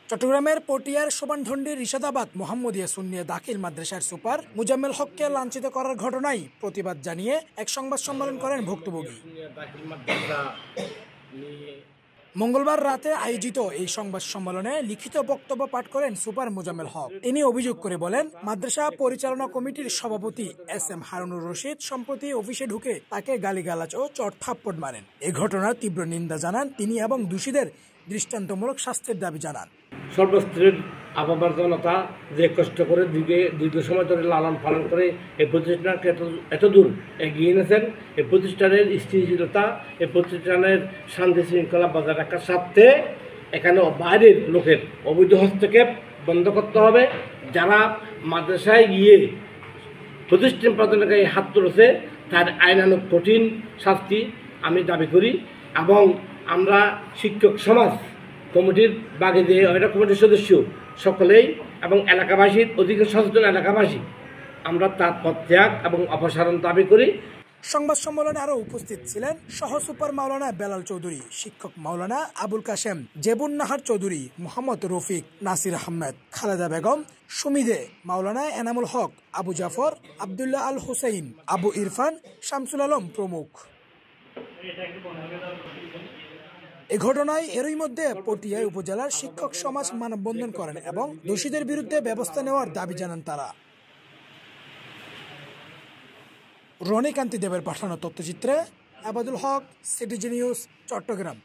চট্টগ্রামের পটিয়ার শোভানঢন্ডির রিশাদাবাদ মোহাম্মদিয়া সুন্নিয়া দাখিল মাদ্রাসার সুপার মুজাম্মেল হককে লাঞ্ছিত করার ঘটনায় প্রতিবাদ জানিয়ে এক সংবাদ সম্মেলন করেন ভুক্তভোগী। মঙ্গলবার রাতে আয়োজিত এই সংবাদ সম্মেলনে লিখিত বক্তব্য পাঠ করেন সুপার মুজাম্মেল হক। তিনি অভিযোগ করে বলেন, মাদ্রাসা পরিচালনা কমিটির সভাপতি এস.এম. হারুনুর রশিদ সম্প্রতি অফিসে ঢুকে তাকে গালিগালাজ ও চড় থাপ্পড় মারেন। এই ঘটনার তীব্র নিন্দা জানান তিনি এবং দোষীদের দৃষ্টান্তমূলক শাস্তির দাবি জানান। সর্বস্তরের আবহাওয়ার জনতা যে কষ্ট করে দীর্ঘ সময় ধরে লালন পালন করে এই প্রতিষ্ঠানকে এত দূর এগিয়ে এনেছেন, এই প্রতিষ্ঠানের স্থিতিশীলতা, এই প্রতিষ্ঠানের শান্তি শৃঙ্খলা বজায় রাখার স্বার্থে এখানে বাইরের লোকের অবৈধ হস্তক্ষেপ বন্ধ করতে হবে। যারা মাদ্রাসায় গিয়ে প্রতিষ্ঠান প্রদানকারী হাত তুলেছে তার আইনানুগ কঠিন শাস্তি আমি দাবি করি এবং আমরা শিক্ষক সমাজ কমিটির বাগিয়ে এটা কমিটির সদস্য সকলেই এবং এলাকাবাসীর অধিক সচেতন এলাকাবাসী আমরা তার পদত্যাগ এবং অপসারণ দাবি করি। সংবাদ সম্মেলনে আরো উপস্থিত ছিলেন সহ সুপার মাওলানা বেলাল চৌধুরী, শিক্ষক মাওলানা আবুল কাশেম, জেবুন নাহার চৌধুরী, মোহাম্মদ রফিক, নাসির আহমেদ, খালেদা বেগম, সুমিদে, মাওলানা এনামুল হক, আবু জাফর, আবদুল্লাহ আল হুসাইন, আবু ইরফান, শামসুল আলম প্রমুখ। এ ঘটনায় এরই মধ্যে পটিয়া উপজেলার শিক্ষক সমাজ মানববন্ধন করেন এবং দোষীদের বিরুদ্ধে ব্যবস্থা নেওয়ার দাবি জানান তারা। রনিকান্তি দেবের পাঠানো তথ্যচিত্রে আবাদুল হক, সিটিজি নিউজ, চট্টগ্রাম।